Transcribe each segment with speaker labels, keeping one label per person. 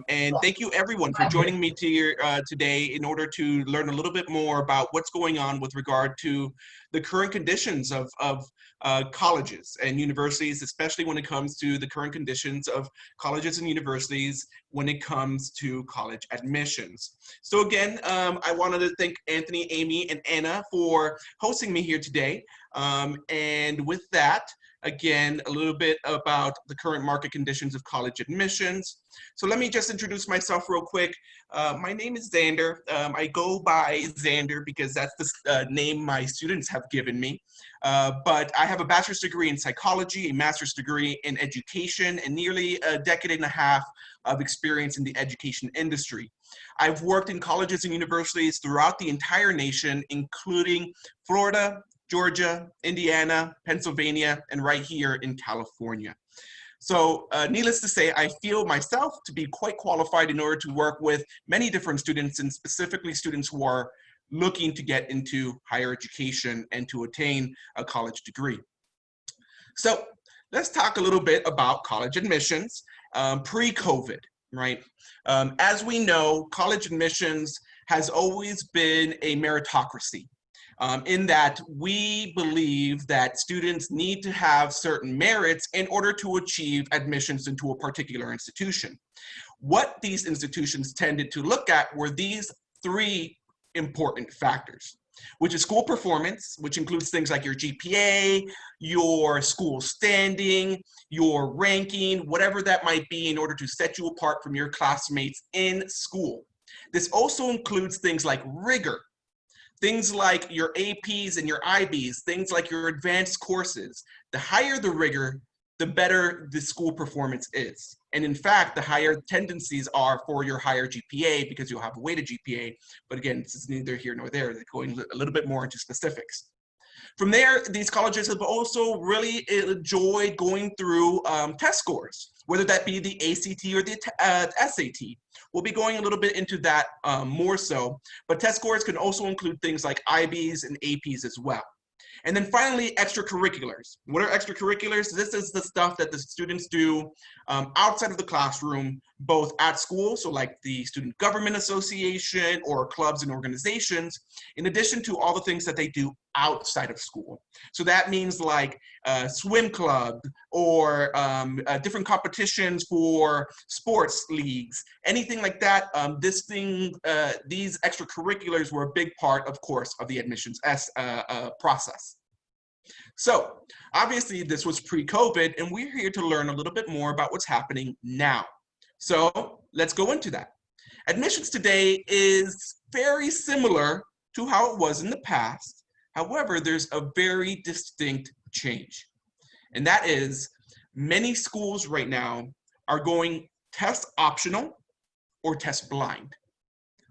Speaker 1: And thank you everyone for joining me today in order to learn a little bit more about what's going on with regard to the current conditions of colleges and universities, especially when it comes to the current conditions of colleges and universities when it comes to college admissions. So again, I wanted to thank Anthony, Amy, and Anna for hosting me here today. And with that, again, a little bit about the current market conditions of college admissions. So let me just introduce myself real quick. My name is Xander. I go by Xander because that's the name my students have given me. But I have a bachelor's degree in psychology, a master's degree in education, and nearly a decade and a half of experience in the education industry. I've worked in colleges and universities throughout the entire nation, including Florida, Georgia, Indiana, Pennsylvania, and right here in California. So needless to say, I feel myself to be quite qualified in order to work with many different students, and specifically students who are looking to get into higher education and to attain a college degree. So let's talk a little bit about college admissions pre-COVID, right? As we know, college admissions has always been a meritocracy. In that we believe that students need to have certain merits in order to achieve admissions into a particular institution. What these institutions tended to look at were these three important factors, which is school performance, which includes things like your GPA, your school standing, your ranking, whatever that might be in order to set you apart from your classmates in school. This also includes things like rigor, things like your APs and your IBs, things like your advanced courses. The higher the rigor, the better the school performance is. And in fact, the higher tendencies are for your higher GPA because you'll have a weighted GPA. But again, this is neither here nor there. They're going a little bit more into specifics. From there, these colleges have also really enjoyed going through test scores, whether that be the ACT or the SAT. We'll be going a little bit into that more so, but test scores can also include things like IBs and APs as well. And then finally, extracurriculars. What are extracurriculars? This is the stuff that the students do outside of the classroom, both at school, so like the Student Government Association or clubs and organizations, in addition to all the things that they do outside of school. So that means like swim club or different competitions for sports leagues, anything like that. These extracurriculars were a big part, of course, of the admissions process. So obviously this was pre-COVID, and we're here to learn a little bit more about what's happening now. So let's go into that. Admissions today is very similar to how it was in the past. However, there's a very distinct change. And that is many schools right now are going test optional or test blind.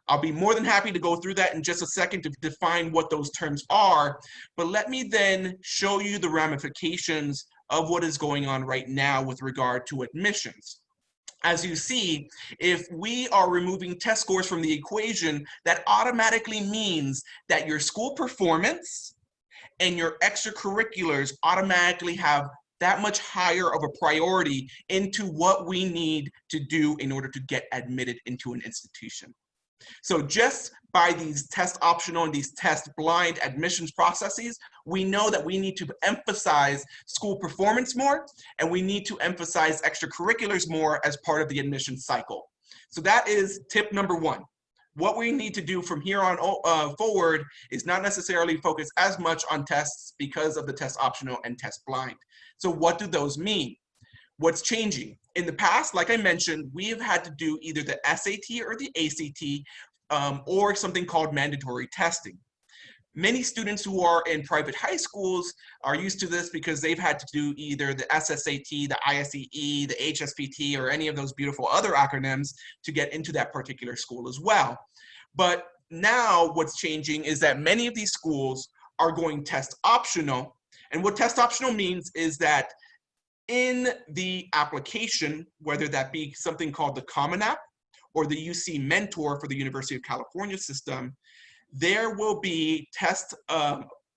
Speaker 1: I'll be more than happy to go through that in just a second to define what those terms are, but let me then show you the ramifications of what is going on right now with regard to admissions. As you see, if we are removing test scores from the equation, that automatically means that your school performance and your extracurriculars automatically have that much higher of a priority into what we need to do in order to get admitted into an institution. So just by these test optional and these test blind admissions processes, we know that we need to emphasize school performance more, and we need to emphasize extracurriculars more as part of the admissions cycle. So that is tip number one. What we need to do from here on forward is not necessarily focus as much on tests because of the test optional and test blind. So what do those mean? What's changing? In the past, like I mentioned, we have had to do either the SAT or the ACT or something called mandatory testing. Many students who are in private high schools are used to this because they've had to do either the SSAT, the ISEE, the HSPT, or any of those beautiful other acronyms to get into that particular school as well. But now what's changing is that many of these schools are going test optional. And what test optional means is that in the application, whether that be something called the Common App or the UC Mentor for the University of California system, there will be test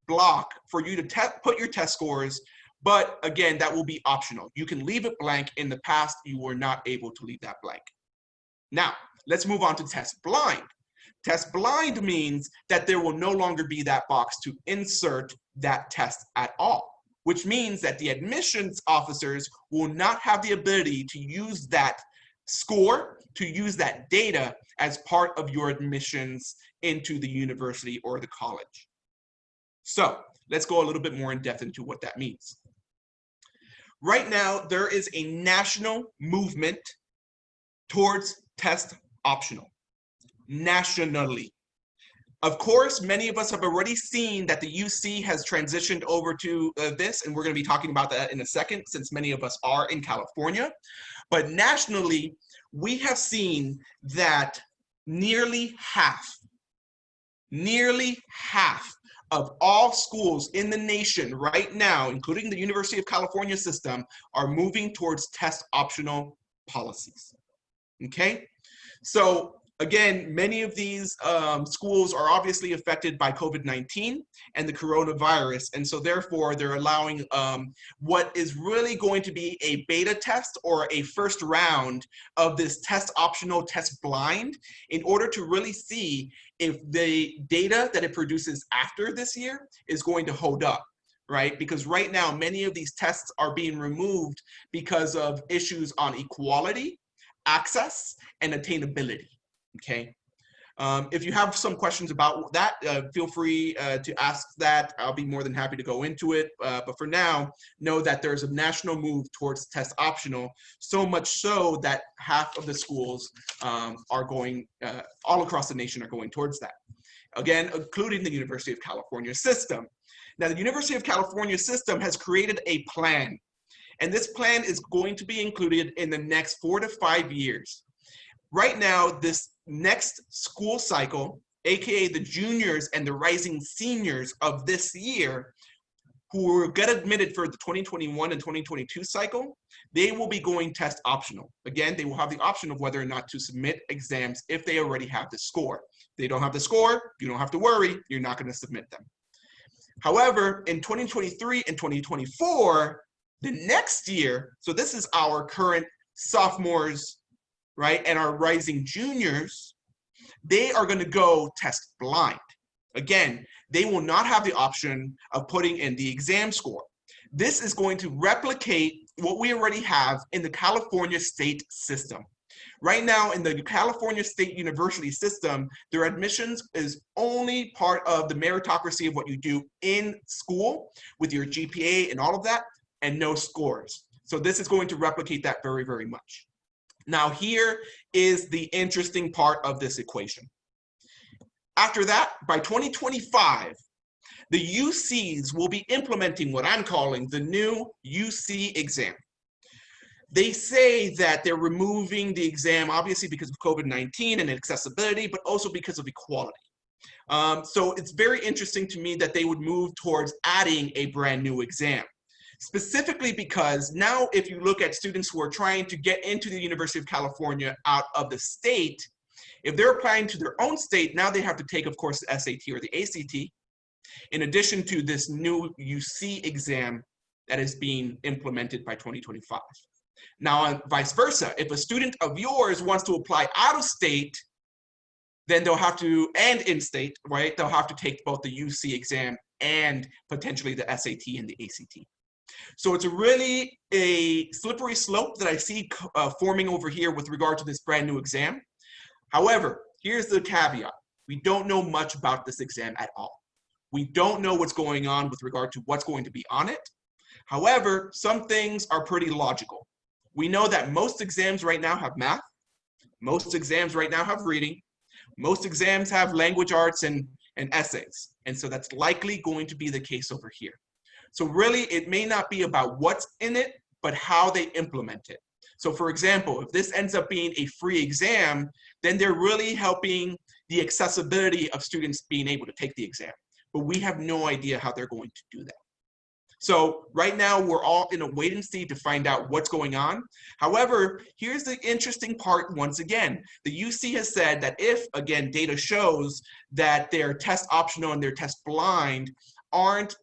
Speaker 1: block for you to put your test scores, but again, that will be optional. You can leave it blank. In the past, you were not able to leave that blank. Now, let's move on to test blind. Test blind means that there will no longer be that box to insert that test at all, which means that the admissions officers will not have the ability to use that score, to use that data as part of your admissions into the university or the college. So let's go a little bit more in depth into what that means. Right now, there is a national movement towards test optional, nationally. Of course, many of us have already seen that the UC has transitioned over to this, and we're going to be talking about that in a second, since many of us are in California. But nationally, we have seen that nearly half of all schools in the nation right now, including the University of California system, are moving towards test optional policies. Okay? So again, many of these schools are obviously affected by COVID-19 and the coronavirus. And so therefore, they're allowing what is really going to be a beta test or a first round of this test optional, test blind, in order to really see if the data that it produces after this year is going to hold up. Right? Because right now, many of these tests are being removed because of issues on equality, access, and attainability. Okay. If you have some questions about that, feel free to ask that. I'll be more than happy to go into it. But for now, know that there's a national move towards test optional, so much so that half of the schools are going, all across the nation are going towards that. Again, including the University of California system. Now, the University of California system has created a plan, and this plan is going to be included in the next 4 to 5 years. Right now, this next school cycle, AKA the juniors and the rising seniors of this year, who get admitted for the 2021 and 2022 cycle, they will be going test optional. Again, they will have the option of whether or not to submit exams if they already have the score. If they don't have the score, you don't have to worry, you're not going to submit them. However, in 2023 and 2024, the next year, so this is our current sophomores, right, and our rising juniors, they are going to go test blind. Again, they will not have the option of putting in the exam score. This is going to replicate what we already have in the California state system. Right now, in the California State University system, their admissions is only part of the meritocracy of what you do in school with your GPA and all of that, and no scores. So this is going to replicate that very, very much. Now, here is the interesting part of this equation. After that, by 2025, the UCs will be implementing what I'm calling the new UC exam. They say that they're removing the exam, obviously because of COVID-19 and accessibility, but also because of equality. So it's very interesting to me that they would move towards adding a brand new exam. Specifically because now if you look at students who are trying to get into the University of California out of the state, if they're applying to their own state, now they have to take, of course, the SAT or the ACT, in addition to this new UC exam that is being implemented by 2025. Now, vice versa, if a student of yours wants to apply out of state, then they'll have to, and in-state, right? They'll have to take both the UC exam and potentially the SAT and the ACT. So it's really a slippery slope that I see forming over here with regard to this brand new exam. However, here's the caveat. We don't know much about this exam at all. We don't know what's going on with regard to what's going to be on it. However, some things are pretty logical. We know that most exams right now have math. Most exams right now have reading. Most exams have language arts and essays. And so that's likely going to be the case over here. So really, it may not be about what's in it, but how they implement it. So for example, if this ends up being a free exam, then they're really helping the accessibility of students being able to take the exam. But we have no idea how they're going to do that. So right now, we're all in a wait and see to find out what's going on. However, here's the interesting part once again. The UC has said that if, again, data shows that their test optional and their test blind aren't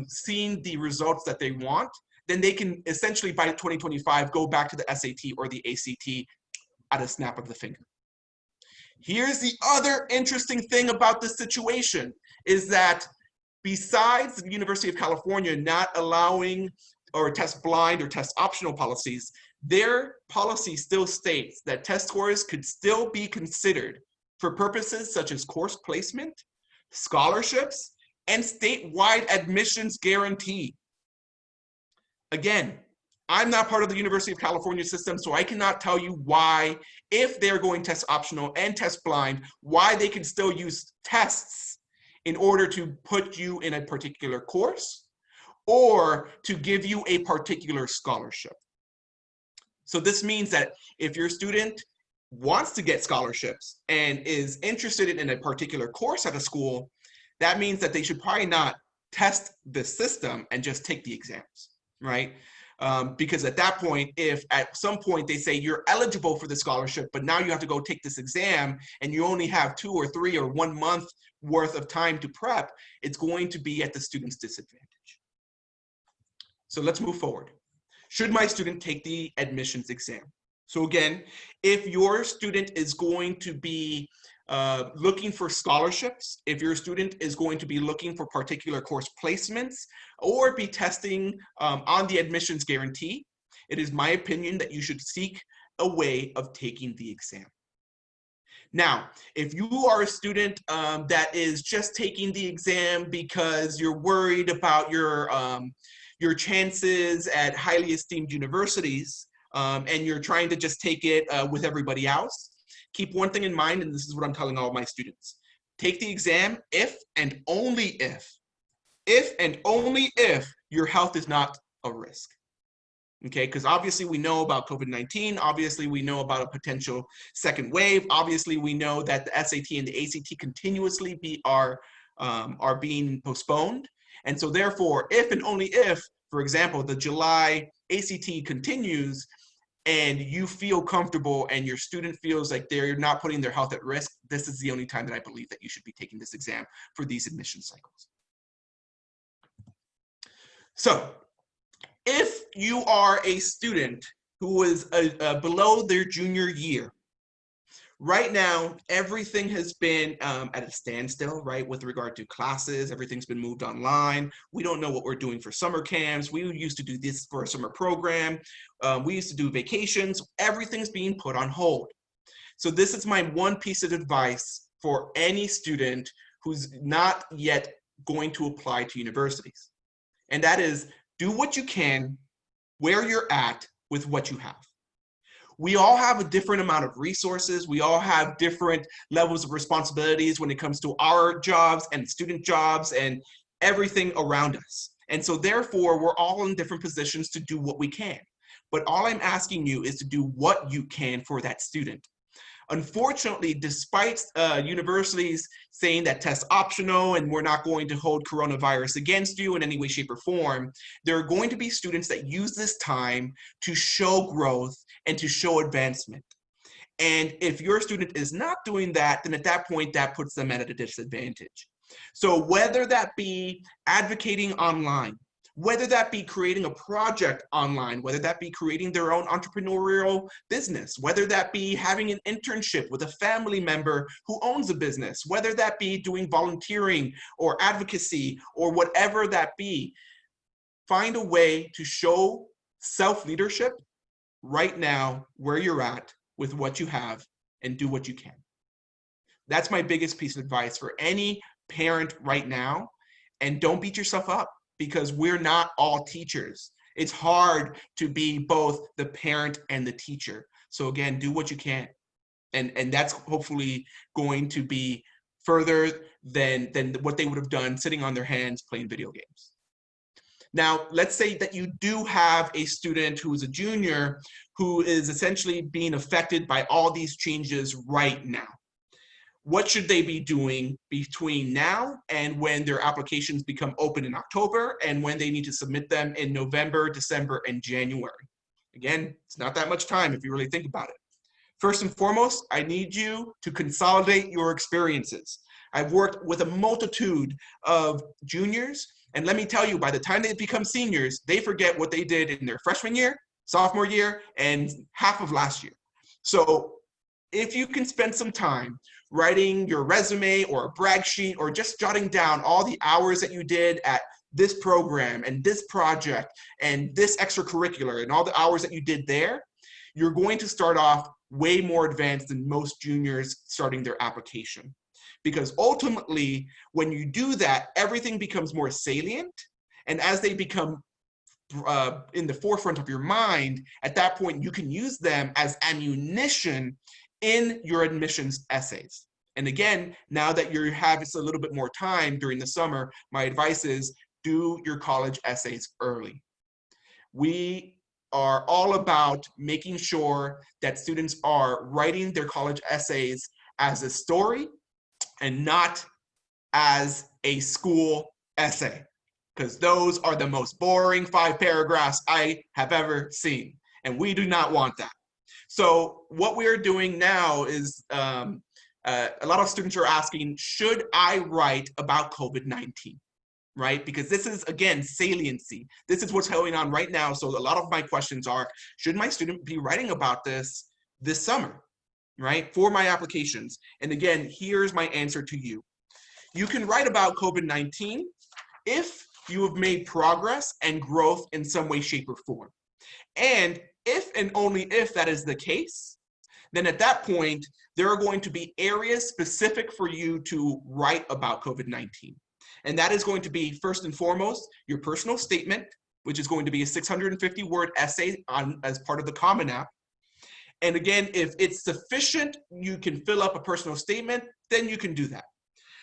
Speaker 1: seeing the results that they want, then they can essentially by 2025 go back to the SAT or the ACT at a snap of the finger. Here's the other interesting thing about this situation is that besides the University of California not allowing or test blind or test optional policies, their policy still states that test scores could still be considered for purposes such as course placement, scholarships, and statewide admissions guarantee. Again, I'm not part of the University of California system, so I cannot tell you why, if they're going test optional and test blind, why they can still use tests in order to put you in a particular course or to give you a particular scholarship. So this means that if your student wants to get scholarships and is interested in a particular course at a school, that means that they should probably not test the system and just take the exams, right? Because at that point, if at some point they say you're eligible for the scholarship, but now you have to go take this exam and you only have 2 or 3 or 1 month worth of time to prep, it's going to be at the student's disadvantage. So let's move forward. Should my student take the admissions exam? So again, if your student is going to be looking for scholarships, if your student is going to be looking for particular course placements or be testing on the admissions guarantee, it is my opinion that you should seek a way of taking the exam. Now, if you are a student that is just taking the exam because you're worried about your chances at highly esteemed universities, and you're trying to just take it with everybody else, keep one thing in mind, and this is what I'm telling all of my students. Take the exam if and only if your health is not a risk. Okay, because obviously we know about COVID-19, obviously we know about a potential second wave, obviously we know that the SAT and the ACT continuously are being postponed. And so therefore, if and only if, for example, the July ACT continues and you feel comfortable and your student feels like they're not putting their health at risk, this is the only time that I believe that you should be taking this exam for these admission cycles. So if you are a student who is below their junior year, right now, everything has been at a standstill, right? With regard to classes, everything's been moved online. We don't know what we're doing for summer camps. We used to do this for a summer program. We used to do vacations. Everything's being put on hold. So this is my one piece of advice for any student who's not yet going to apply to universities. And that is, do what you can where you're at with what you have. We all have a different amount of resources. We all have different levels of responsibilities when it comes to our jobs and student jobs and everything around us. And so therefore, we're all in different positions to do what we can. But all I'm asking you is to do what you can for that student. Unfortunately, despite universities saying that test optional and we're not going to hold coronavirus against you in any way, shape, or form, there are going to be students that use this time to show growth and to show advancement. And if your student is not doing that, then at that point, that puts them at a disadvantage. So whether that be advocating online, whether that be creating a project online, whether that be creating their own entrepreneurial business, whether that be having an internship with a family member who owns a business, whether that be doing volunteering or advocacy or whatever that be, find a way to show self-leadership right now where you're at with what you have and do what you can. That's my biggest piece of advice for any parent right now. And don't beat yourself up, because we're not all teachers. It's hard to be both the parent and the teacher. So again, do what you can. And that's hopefully going to be further than what they would have done sitting on their hands playing video games. Now, let's say that you do have a student who is a junior who is essentially being affected by all these changes right now. What should they be doing between now and when their applications become open in October and when they need to submit them in November, December, and January? Again, it's not that much time if you really think about it. First and foremost, I need you to consolidate your experiences. I've worked with a multitude of juniors, and let me tell you, by the time they become seniors, they forget what they did in their freshman year, sophomore year, and half of last year. So if you can spend some time writing your resume or a brag sheet or just jotting down all the hours that you did at this program and this project and this extracurricular and all the hours that you did there, you're going to start off way more advanced than most juniors starting their application. Because ultimately, when you do that, everything becomes more salient. And as they become in the forefront of your mind, at that point, you can use them as ammunition in your admissions essays. And again, now that you have a little bit more time during the summer, my advice is do your college essays early. We are all about making sure that students are writing their college essays as a story and not as a school essay, because those are the most boring 5 paragraphs I have ever seen, and we do not want that. So what we're doing now is a lot of students are asking, should I write about COVID-19? Right? Because this is, again, saliency. This is what's going on right now. So a lot of my questions are, should my student be writing about this summer, right? For my applications. And again, here's my answer to you. You can write about COVID-19 if you have made progress and growth in some way, shape, or form. And if and only if that is the case, then at that point, there are going to be areas specific for you to write about COVID-19. And that is going to be, first and foremost, your personal statement, which is going to be a 650-word essay as part of the Common App. And again, if it's sufficient, you can fill up a personal statement, then you can do that.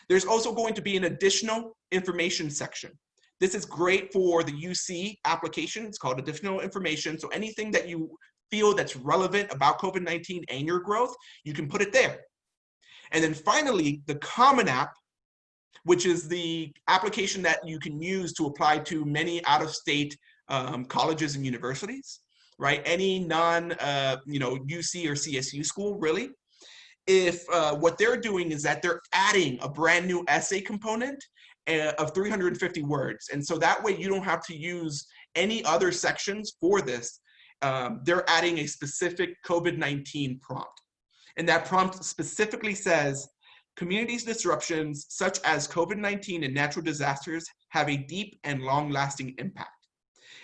Speaker 1: There's also going to be an additional information section. This is great for the UC application. It's called additional information. So anything that you feel that's relevant about COVID-19 and your growth, you can put it there. And then finally, the Common App, which is the application that you can use to apply to many out-of-state colleges and universities, right? Any UC or CSU school, really. If what they're doing is that they're adding a brand new essay component of 350 words. And so that way you don't have to use any other sections for this. They're adding a specific COVID-19 prompt. And that prompt specifically says, communities disruptions such as COVID-19 and natural disasters have a deep and long-lasting impact.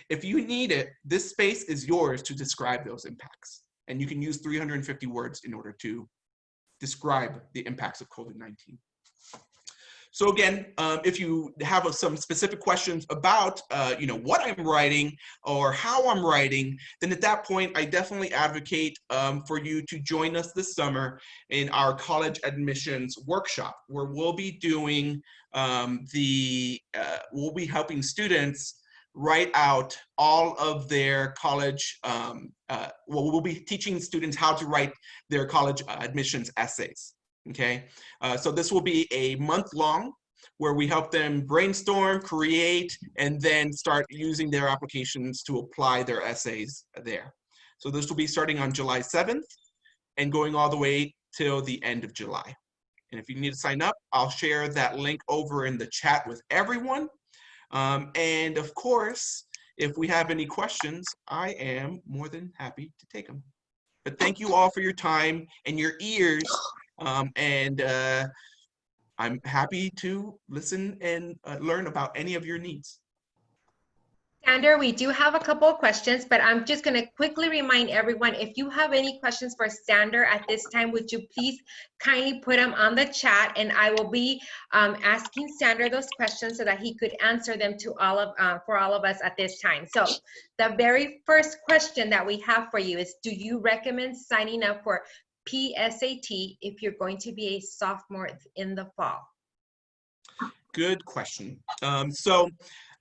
Speaker 1: If you need it, this space is yours to describe those impacts. And you can use 350 words in order to describe the impacts of COVID-19. So again, if you have some specific questions about what I'm writing or how I'm writing, then at that point, I definitely advocate for you to join us this summer in our college admissions workshop, where we'll be doing we'll be helping students write out all of their college, we'll be teaching students how to write their college admissions essays. Okay, so this will be a month long where we help them brainstorm, create, and then start using their applications to apply their essays there. So this will be starting on July 7th and going all the way till the end of July. And if you need to sign up, I'll share that link over in the chat with everyone. And of course, if we have any questions, I am more than happy to take them. But thank you all for your time and your ears. I'm happy to listen and learn about any of your needs.
Speaker 2: Sander, we do have a couple of questions, but I'm just going to quickly remind everyone, if you have any questions for Sander at this time, would you please kindly put them on the chat, and I will be asking Sander those questions so that he could answer them to for all of us at this time. So the very first question that we have for you is, do you recommend signing up for PSAT if you're going to be a sophomore in the fall?
Speaker 1: Good question.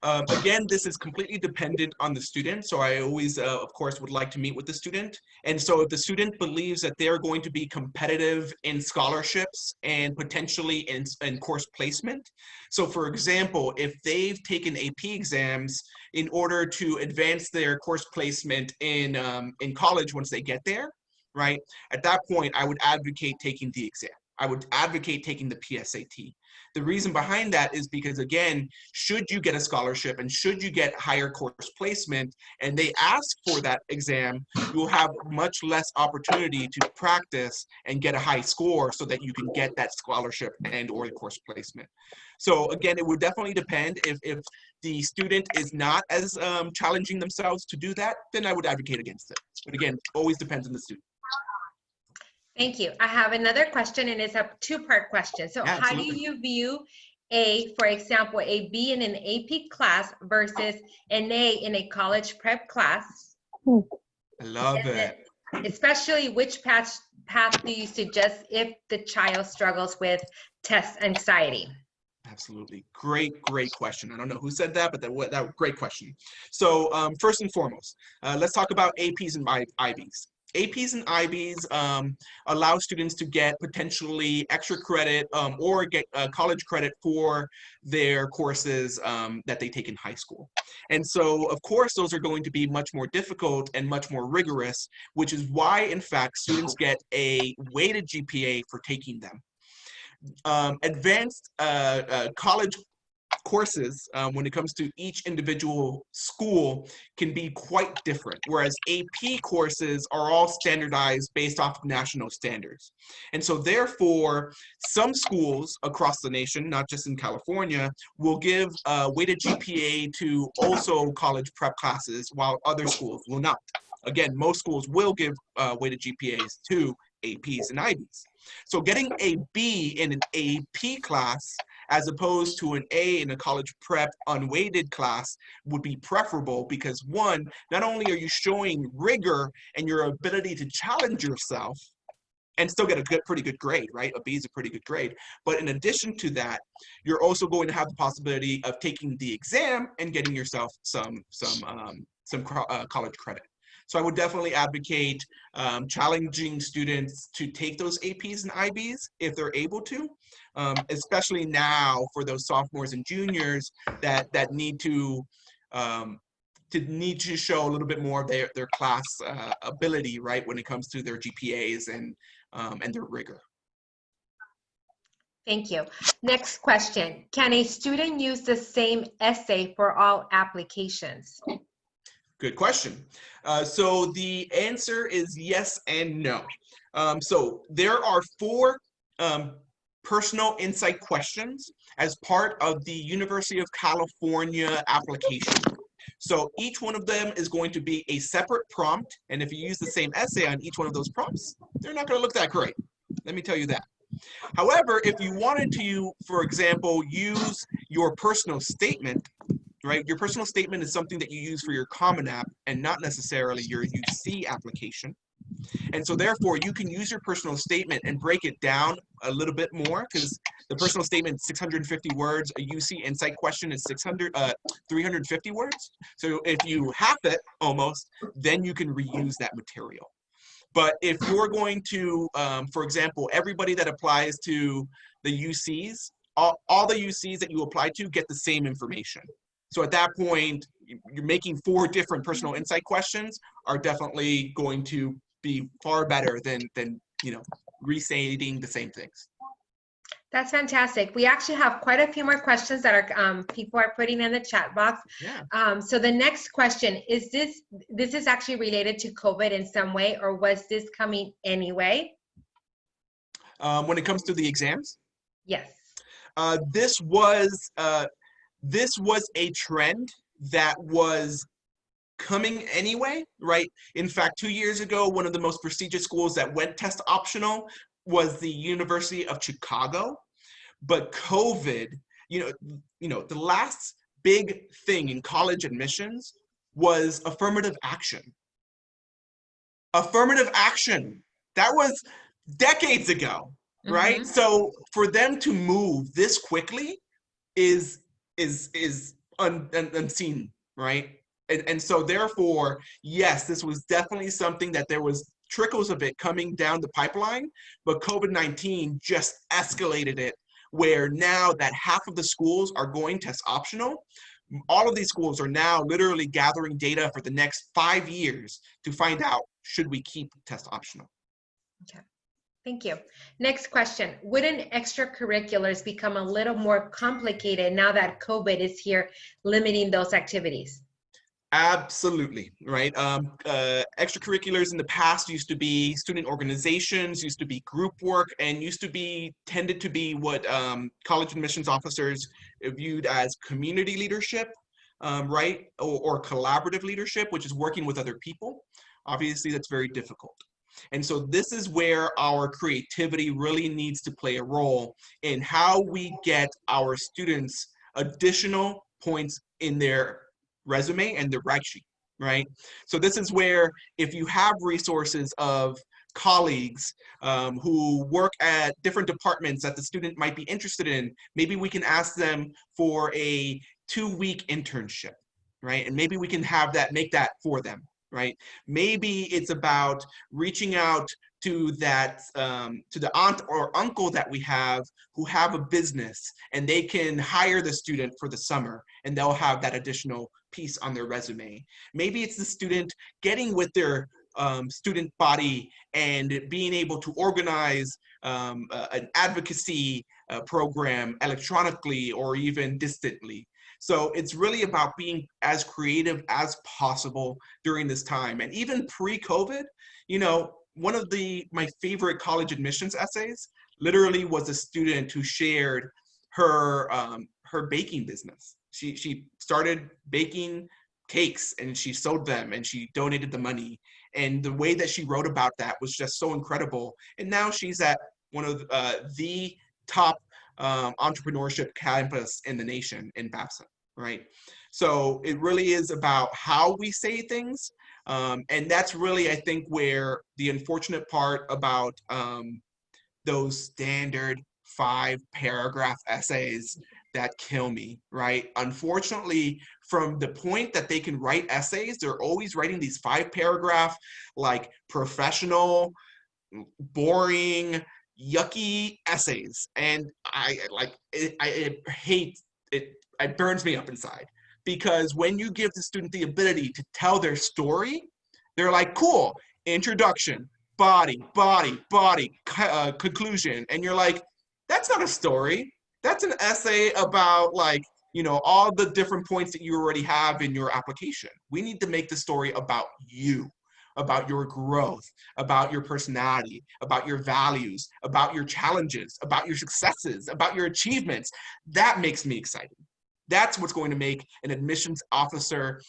Speaker 1: Again, this is completely dependent on the student. So I always, of course, would like to meet with the student. And so if the student believes that they're going to be competitive in scholarships and potentially in course placement. So for example, if they've taken AP exams in order to advance their course placement in college once they get there, right? At that point, I would advocate taking the exam. I would advocate taking the PSAT. The reason behind that is because, again, should you get a scholarship and should you get higher course placement and they ask for that exam, you will have much less opportunity to practice and get a high score so that you can get that scholarship and or the course placement. So again, it would definitely depend. If the student is not as challenging themselves to do that, then I would advocate against it. But again, always depends on the student.
Speaker 2: Thank you. I have another question, and it's a two-part question. So
Speaker 1: Yeah,
Speaker 2: how do
Speaker 1: absolutely.
Speaker 2: you view for example, a B in an AP class versus an A in a college prep class?
Speaker 1: I love
Speaker 2: And
Speaker 1: it.
Speaker 2: then, especially which path do you suggest if the child struggles with test anxiety?
Speaker 1: Absolutely. Great question. I don't know who said that, but that great question. So first and foremost, let's talk about APs and IBs. APs and IBs allow students to get potentially extra credit or get college credit for their courses that they take in high school. And so, of course, those are going to be much more difficult and much more rigorous, which is why, in fact, students get a weighted GPA for taking them. Advanced college courses, when it comes to each individual school, can be quite different, whereas AP courses are all standardized based off of national standards. And so therefore, some schools across the nation, not just in California, will give weighted GPA to also college prep classes, while other schools will not. Again, most schools will give weighted GPAs to APs and IBs. So getting a B in an AP class as opposed to an A in a college prep unweighted class would be preferable because, one, not only are you showing rigor and your ability to challenge yourself and still get a pretty good grade, right? A B is a pretty good grade. But in addition to that, you're also going to have the possibility of taking the exam and getting yourself some college credit. So I would definitely advocate challenging students to take those APs and IBs if they're able to, especially now for those sophomores and juniors that need to show a little bit more of their class ability, right, when it comes to their GPAs and their rigor.
Speaker 2: Thank you. Next question. Can a student use the same essay for all applications?
Speaker 1: Good question. So the answer is yes and no. So there are 4 personal insight questions as part of the University of California application. So each one of them is going to be a separate prompt, and if you use the same essay on each one of those prompts, they're not going to look that great. Let me tell you that. However, if you wanted to, for example, use your personal statement, right? Your personal statement is something that you use for your Common App and not necessarily your UC application. And so therefore, you can use your personal statement and break it down a little bit more because the personal statement is 650 words. A UC insight question is 350 words. So if you half it almost, then you can reuse that material. But if you're going to, for example, everybody that applies to the UCs, all the UCs that you apply to get the same information. So at that point, you're making 4 different personal insight questions are definitely going to be far better than restating the same things.
Speaker 2: That's fantastic. We actually have quite a few more questions that are people are putting in the chat box.
Speaker 1: Yeah.
Speaker 2: So the next question is this is actually related to COVID in some way, or was this coming anyway?
Speaker 1: When it comes to the exams?
Speaker 2: Yes.
Speaker 1: This was a trend that was coming anyway, right? In fact, 2 years ago, one of the most prestigious schools that went test optional was the University of Chicago. But COVID, the last big thing in college admissions was affirmative action. Affirmative action. That was decades ago, right?
Speaker 2: Mm-hmm.
Speaker 1: So for them to move this quickly is unseen, right? And so therefore, yes, this was definitely something that there was trickles of it coming down the pipeline, but COVID-19 just escalated it, where now that half of the schools are going test optional, all of these schools are now literally gathering data for the next 5 years to find out, should we keep test optional?
Speaker 2: Okay. Thank you. Next question. Wouldn't extracurriculars become a little more complicated now that COVID is here, limiting those activities?
Speaker 1: Absolutely, right? Extracurriculars in the past used to be student organizations, used to be group work, and tended to be what college admissions officers viewed as community leadership, right? Or collaborative leadership, which is working with other people. Obviously, that's very difficult. And so this is where our creativity really needs to play a role in how we get our students additional points in their resume and the rag sheet, right? So this is where if you have resources of colleagues who work at different departments that the student might be interested in, maybe we can ask them for a 2-week internship, right? And maybe we can make that for them, right? Maybe it's about reaching out to the aunt or uncle that we have who have a business, and they can hire the student for the summer, and they'll have that additional piece on their resume. Maybe it's the student getting with their student body and being able to organize an advocacy program electronically or even distantly. So it's really about being as creative as possible during this time. And even pre-COVID, you know, one of my favorite college admissions essays literally was a student who shared her baking business. She started baking cakes and she sold them and she donated the money. And the way that she wrote about that was just so incredible. And now she's at one of the top entrepreneurship campus in the nation in Babson, right? So it really is about how we say things. And that's really, I think, where the unfortunate part about those standard 5-paragraph essays that kill me, right? Unfortunately, from the point that they can write essays, they're always writing these 5-paragraph, like professional, boring, yucky essays. And I hate it. It burns me up inside, because when you give the student the ability to tell their story, they're like, cool, introduction, body, conclusion. And you're like, that's not a story. That's an essay about, like, you know, all the different points that you already have in your application. We need to make the story about you, about your growth, about your personality, about your values, about your challenges, about your successes, about your achievements. That makes me excited. That's what's going to make an admissions officer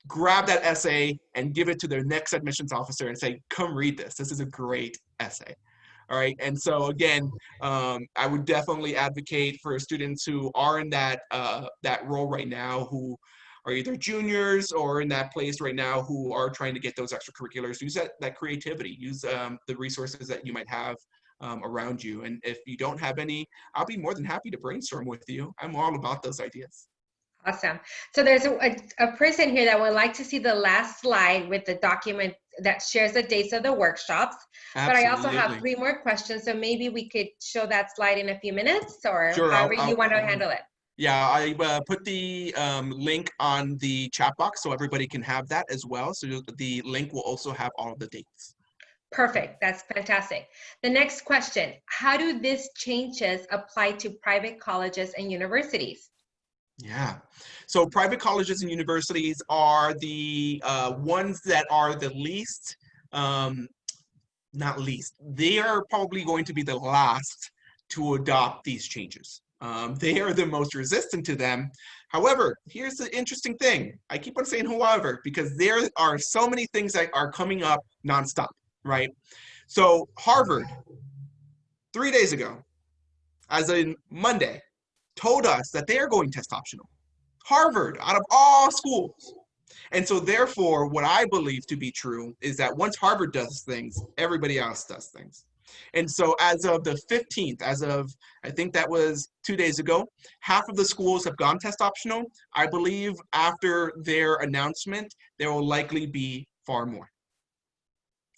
Speaker 1: grab that essay and give it to their next admissions officer and say, come read this. This is a great essay. All right. And so again, I would definitely advocate for students who are in that role right now, who are either juniors or in that place right now, who are trying to get those extracurriculars. Use that creativity, use the resources that you might have around you. And if you don't have any, I'll be more than happy to brainstorm with you. I'm all about those ideas.
Speaker 2: Awesome. So there's a person here that would like to see the last slide with the document that shares the dates of the workshops.
Speaker 1: Absolutely.
Speaker 2: But I also have 3 more questions, so maybe we could show that slide in a few minutes, or
Speaker 1: sure,
Speaker 2: however you want to handle it.
Speaker 1: Yeah, I put the link on the chat box so everybody can have that as well. So the link will also have all of the dates.
Speaker 2: Perfect. That's fantastic. The next question, how do these changes apply to private colleges and universities?
Speaker 1: Yeah, so private colleges and universities are the ones that are the least, not least, they are probably going to be the last to adopt these changes. They are the most resistant to them. However, here's the interesting thing. I keep on saying however, because there are so many things that are coming up nonstop, right? So Harvard, 3 days ago, as in Monday, told us that they are going test optional. Harvard, out of all schools. And so therefore, what I believe to be true is that once Harvard does things, everybody else does things. And so as of the 15th, I think that was 2 days ago, half of the schools have gone test optional. I believe after their announcement, there will likely be far more.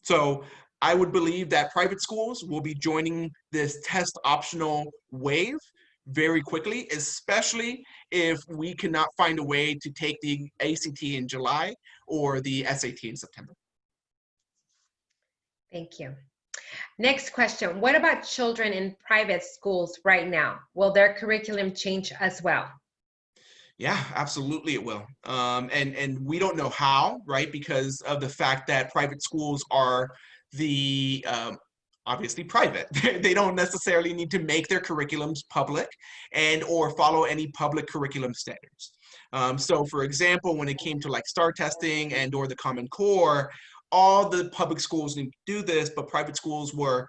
Speaker 1: So I would believe that private schools will be joining this test optional wave very quickly, especially if we cannot find a way to take the ACT in July or the SAT in September.
Speaker 2: Thank you. Next question. What about children in private schools right now? Will their curriculum change as well?
Speaker 1: Yeah, absolutely it will. And we don't know how, right? Because of the fact that private schools are the obviously private. They don't necessarily need to make their curriculums public and or follow any public curriculum standards. So for example, when it came to like STAR testing and or the Common Core, all the public schools need to do this, but private schools were,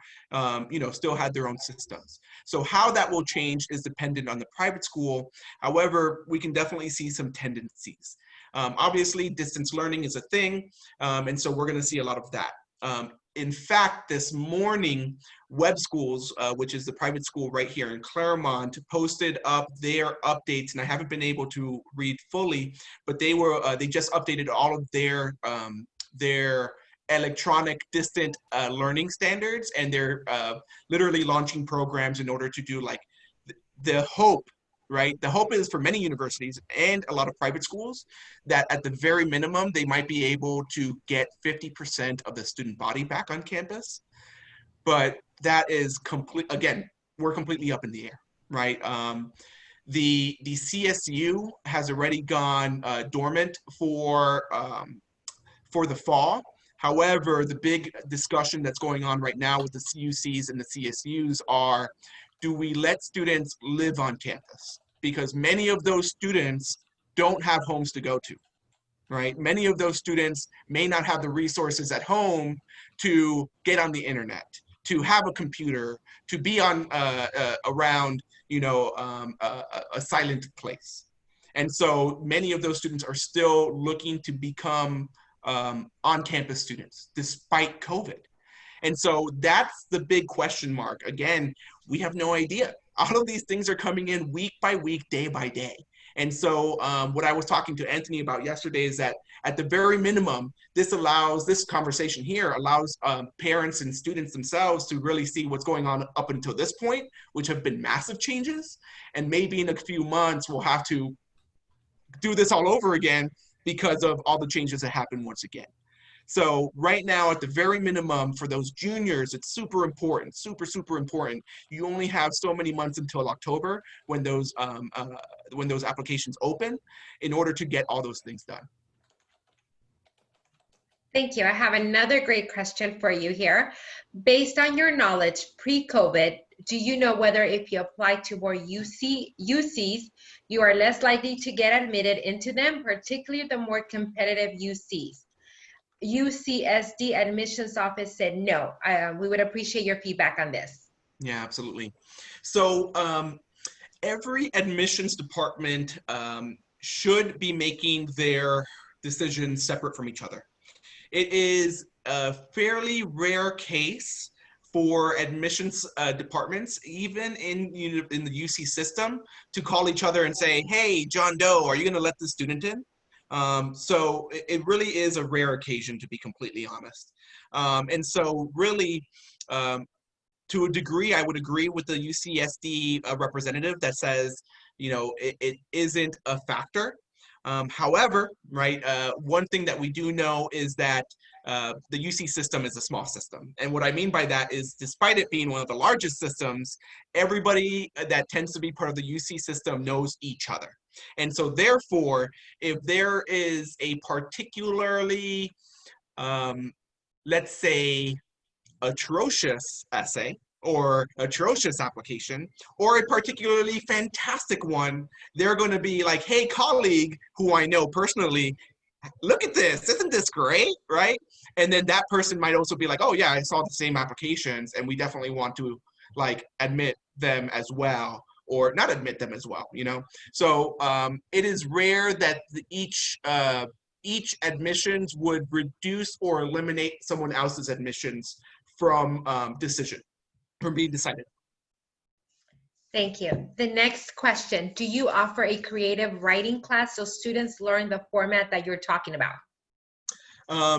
Speaker 1: still had their own systems. So how that will change is dependent on the private school. However, we can definitely see some tendencies. Obviously, distance learning is a thing, and so we're going to see a lot of that. In fact, this morning, Web Schools, which is the private school right here in Claremont, posted up their updates, and I haven't been able to read fully, but they just updated all of their electronic distant learning standards, and they're literally launching programs in order to do like the hope, right? The hope is for many universities and a lot of private schools that at the very minimum, they might be able to get 50% of the student body back on campus. But that is complete, again, we're completely up in the air, right? The CSU has already gone dormant for the fall. However, the big discussion that's going on right now with the CUCs and the CSUs are, do we let students live on campus? Because many of those students don't have homes to go to, right? Many of those students may not have the resources at home to get on the internet, to have a computer, to be on around, a silent place. And so many of those students are still looking to become on-campus students despite COVID. And so that's the big question mark. Again, we have no idea. All of these things are coming in week by week, day by day. And so what I was talking to Anthony about yesterday is that at the very minimum, this conversation here allows parents and students themselves to really see what's going on up until this point, which have been massive changes. And maybe in a few months, we'll have to do this all over again because of all the changes that happen once again. So right now, at the very minimum, for those juniors, it's super important, super important. You only have so many months until October when those applications open in order to get all those things done.
Speaker 2: Thank you. I have another great question for you here. Based on your knowledge pre-COVID, do you know whether if you apply to more UCs, you are less likely to get admitted into them, particularly the more competitive UCs? UCSD admissions office said no. We would appreciate your feedback on this.
Speaker 1: Yeah, absolutely. So every admissions department should be making their decisions separate from each other. It is a fairly rare case for admissions departments, even in the UC system, to call each other and say, hey, John Doe, are you going to let this student in? So it really is a rare occasion, to be completely honest. And so really, to a degree, I would agree with the UCSD representative that says, it isn't a factor. However, right, one thing that we do know is that the UC system is a small system. And what I mean by that is, despite it being one of the largest systems, everybody that tends to be part of the UC system knows each other. And so therefore, if there is a particularly, let's say, atrocious essay or atrocious application, or a particularly fantastic one, they're going to be like, hey, colleague, who I know personally, look at this, isn't this great, right? And then that person might also be like, oh yeah, I saw the same applications and we definitely want to like admit them as well, or not admit them as well, So it is rare that each admissions would reduce or eliminate someone else's admissions from being decided.
Speaker 2: Thank you. The next question, do you offer a creative writing class so students learn the format that you're talking about?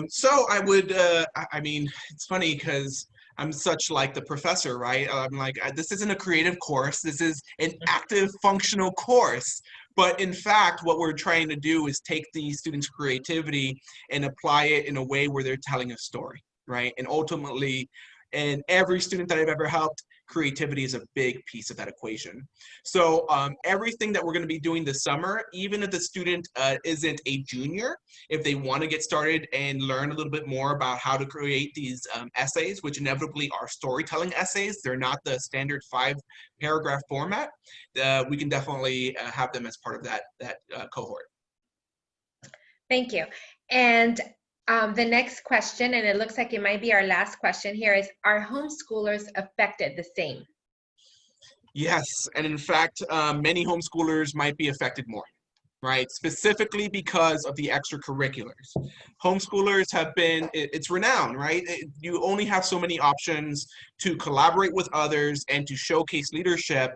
Speaker 1: So I would, it's funny because I'm such like the professor, right? I'm like, this isn't a creative course. This is an active functional course. But in fact, what we're trying to do is take the students' creativity and apply it in a way where they're telling a story, right? And ultimately, And every student that I've ever helped, creativity is a big piece of that equation. So everything that we're going to be doing this summer, even if the student isn't a junior, if they want to get started and learn a little bit more about how to create these essays, which inevitably are storytelling essays, they're not the standard 5-paragraph format, we can definitely have them as part of that cohort.
Speaker 2: Thank you. And the next question, and it looks like it might be our last question here, is, are homeschoolers affected the same?
Speaker 1: Yes, and in fact, many homeschoolers might be affected more, right? Specifically because of the extracurriculars. Homeschoolers have been, it's renowned, right? You only have so many options to collaborate with others and to showcase leadership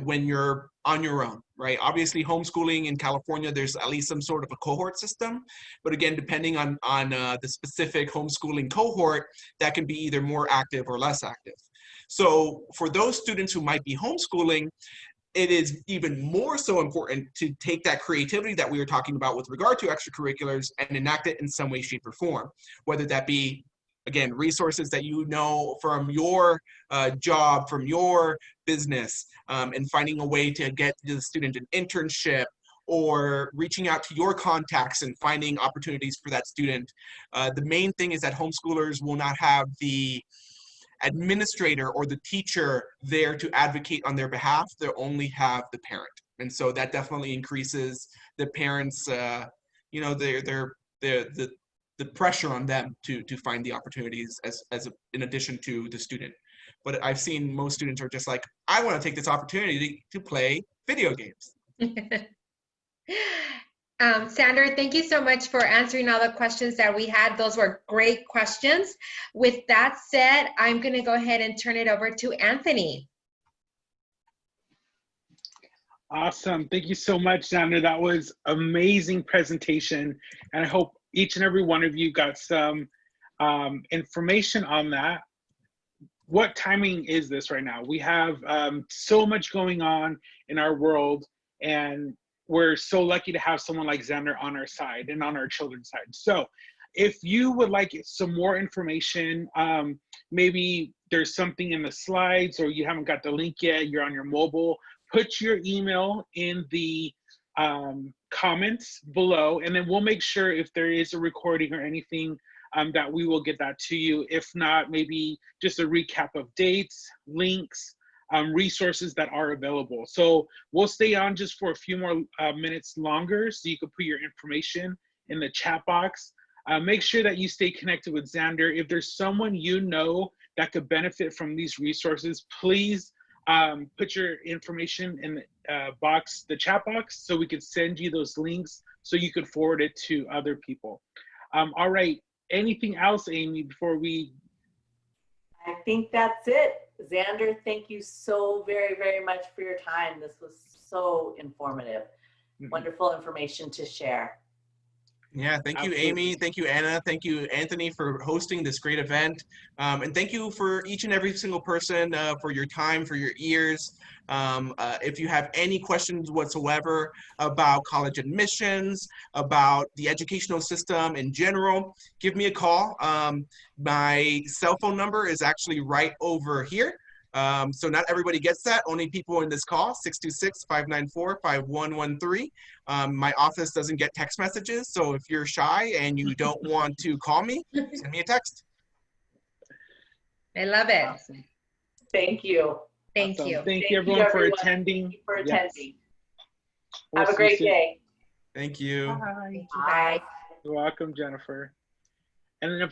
Speaker 1: when you're on your own, right? Obviously, homeschooling in California, there's at least some sort of a cohort system. But again, depending on the specific homeschooling cohort, that can be either more active or less active. So for those students who might be homeschooling, it is even more so important to take that creativity that we were talking about with regard to extracurriculars and enact it in some way, shape, or form, whether that be, again, resources that you know from your job, from your business, and finding a way to get the student an internship, or reaching out to your contacts and finding opportunities for that student. The main thing is that homeschoolers will not have the administrator or the teacher there to advocate on their behalf. They'll only have the parent. And so that definitely increases the parents, you know, the pressure on them to find the opportunities in addition to the student. But I've seen most students are just like, I want to take this opportunity to play video games.
Speaker 2: Sandra, thank you so much for answering all the questions that we had. Those were great questions. With that said, I'm going to go ahead and turn it over to Anthony.
Speaker 3: Awesome. Thank you so much, Sandra. That was amazing presentation. And I hope each and every one of you got some information on that. What timing is this right now? We have so much going on in our world, and we're so lucky to have someone like Xander on our side and on our children's side. So if you would like some more information, maybe there's something in the slides or you haven't got the link yet, you're on your mobile, put your email in the comments below, and then we'll make sure if there is a recording or anything that we will get that to you. If not, maybe just a recap of dates, links, resources that are available. So we'll stay on just for a few more minutes longer so you can put your information in the chat box. Make sure that you stay connected with Xander. If there's someone you know that could benefit from these resources, please put your information in the chat box so we could send you those links so you could forward it to other people. All right, anything else, Amy, before we?
Speaker 4: I think that's it. Xander, thank you so very, very much for your time. This was so informative. Wonderful information to share.
Speaker 1: Yeah, thank you, Amy. Thank you, Anna. Thank you, Anthony, for hosting this great event. And thank you for each and every single person for your time, for your ears. If you have any questions whatsoever about college admissions, about the educational system in general, give me a call. My cell phone number is actually right over here. So not everybody gets that, only people in this call, 626-594-5113. My office doesn't get text messages, so if you're shy and you don't want to call me, send me a text.
Speaker 2: I love it.
Speaker 3: Awesome.
Speaker 4: Thank you.
Speaker 2: Thank
Speaker 3: Awesome.
Speaker 2: you.
Speaker 3: Thank you, everyone, for attending.
Speaker 4: Thank you for
Speaker 3: Yes.
Speaker 4: attending.
Speaker 3: We'll
Speaker 4: Have a
Speaker 3: see you
Speaker 4: great
Speaker 3: soon.
Speaker 4: day.
Speaker 1: Thank you.
Speaker 3: Bye.
Speaker 2: Thank you. Bye.
Speaker 3: You're welcome, Jennifer. And then if